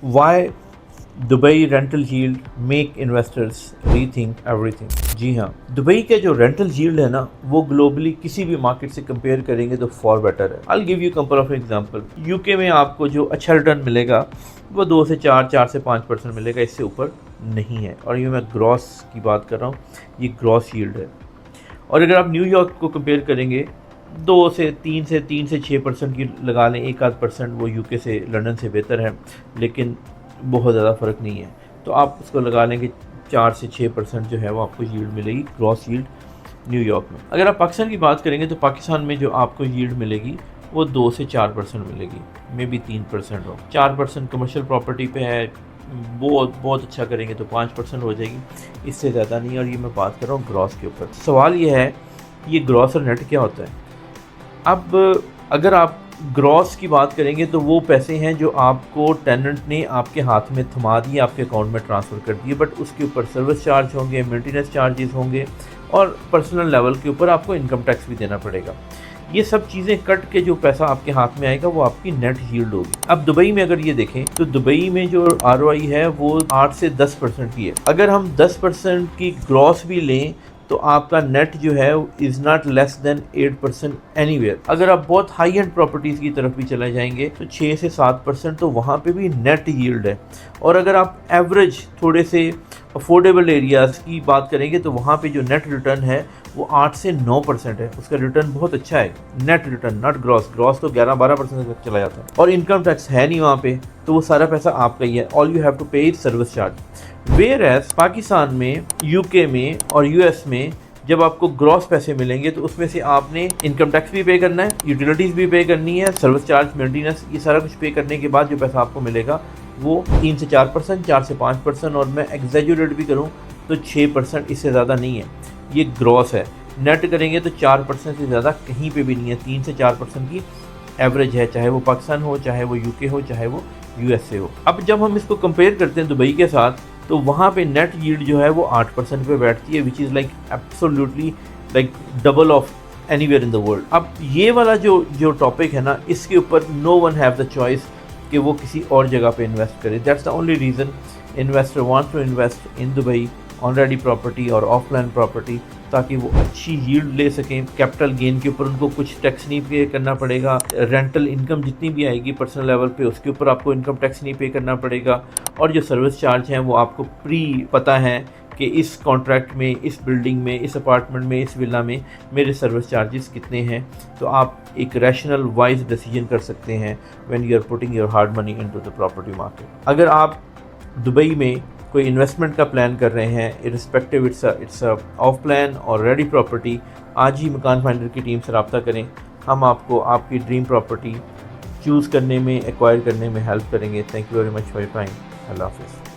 Y Dubai rental yield make investors rethink everything. जी हाँ, दुबई के जो रेंटल यील्ड है ना, वो ग्लोबली किसी भी मार्केट से कंपेयर करेंगे तो फॉर बेटर है। I give you compel of example. UK में आपको जो अच्छा रिटर्न मिलेगा वो 2 से 4, 4 से 5% मिलेगा, इससे ऊपर नहीं है। और ये मैं ग्रॉस की बात कर रहा हूँ, ये ग्रॉस यील्ड है। और अगर आप न्यूयॉर्क को कंपेयर करेंगे 2 से 6% की लगा लें, 1-8% वो यूके से, लंदन से बेहतर है, लेकिन बहुत ज़्यादा फ़र्क नहीं है। तो आप उसको लगा लें कि 4 से 6% जो है वो आपको यील्ड मिलेगी, ग्रॉस यील्ड न्यूयॉर्क में। अगर आप पाकिस्तान की बात करेंगे तो पाकिस्तान में जो आपको यील्ड मिलेगी वो 2 से 4% मिलेगी, मे बी 3% हो। 4% कमर्शियल प्रॉपर्टी पे है, बहुत बहुत अच्छा करेंगे तो 5% हो जाएगी, इससे ज़्यादा नहीं। और ये मैं बात कर रहा हूँ ग्रॉस के ऊपर। सवाल ये है, ये ग्रॉस और नेट क्या होता है? अब अगर आप ग्रॉस की बात करेंगे तो वो पैसे हैं जो आपको टेनेंट ने आपके हाथ में थमा दिए, आपके अकाउंट में ट्रांसफ़र कर दिए, बट उसके ऊपर सर्विस चार्ज होंगे, मेंटेनेंस चार्जेस होंगे, और पर्सनल लेवल के ऊपर आपको इनकम टैक्स भी देना पड़ेगा। ये सब चीज़ें कट के जो पैसा आपके हाथ में आएगा वो आपकी नेट यील्ड होगी। अब दुबई में अगर ये देखें तो दुबई में जो ROI है वो 8 से 10% की है। अगर हम 10% की ग्रॉस भी लें तो आपका नेट जो है is not less than 8% anywhere. अगर आप बहुत हाई एंड प्रॉपर्टीज़ की तरफ भी चले जाएंगे तो 6 से 7% तो वहाँ पे भी नेट यील्ड है। और अगर आप एवरेज थोड़े से अफोर्डेबल एरियाज़ की बात करेंगे तो वहाँ पे जो नेट रिटर्न है वो 8 से 9% है। उसका रिटर्न बहुत अच्छा है, net return, not gross. Gross तो 11-12% तक चला जाता है, और इनकम टैक्स है नहीं वहाँ पे, तो वो सारा पैसा आपका ही है। All you have to pay is service charge. Whereas Pakistan में, यूके में और US में जब आपको ग्रॉस पैसे मिलेंगे तो उसमें से आपने इनकम टैक्स भी पे करना है, यूटिलिटीज़ भी पे करनी है, सर्विस चार्ज, मेंटेनेंस, ये सारा कुछ पे करने के बाद जो पैसा आपको मिलेगा वो 3 से 4%, 4 से 5%, और मैं एग्जैजुरेट भी करूँ तो 6%, इससे ज़्यादा नहीं है। ये ग्रॉस है। नेट करेंगे तो 4% से ज़्यादा कहीं पे भी नहीं है। 3 से 4% की एवरेज है, चाहे वो पाकिस्तान हो, चाहे वो यूके हो, चाहे वो USA हो। अब जब हम इसको कंपेयर करते हैं दुबई के साथ तो वहाँ पे नेट यील्ड जो है वो 8% पे बैठती है, which is like absolutely like double of anywhere in the world. अब ये वाला जो टॉपिक है ना, इसके ऊपर no one have the choice कि वो किसी और जगह पे इन्वेस्ट करे। That's the only reason investor wants to invest in Dubai on ready property और ऑफलाइन प्रॉपर्टी, ताकि वो अच्छी यील्ड ले सकें। कैपिटल गेन के ऊपर उनको कुछ टैक्स नहीं पे करना पड़ेगा। रेंटल इनकम जितनी भी आएगी पर्सनल लेवल पे, उसके ऊपर आपको इनकम टैक्स नहीं पे करना पड़ेगा। और जो सर्विस चार्ज हैं वो आपको पता है कि इस कॉन्ट्रैक्ट में, इस बिल्डिंग में, इस अपार्टमेंट में, इस विला में मेरे सर्विस चार्जेस कितने हैं। तो आप एक रैशनल वाइज डिसीजन कर सकते हैं when you are putting your hard money into the property market. अगर आप दुबई में कोई इन्वेस्टमेंट का प्लान कर रहे हैं, इरिस्पेक्टिव इट्स ऑफ प्लान और रेडी प्रॉपर्टी, आज ही मकान फाइंडर की टीम से रब्ता करें। हम आपको आपकी ड्रीम प्रॉपर्टी चूज़ करने में, एक्वायर करने में हेल्प करेंगे। Thank you very much for your time. अल्लाह हाफ़िज़।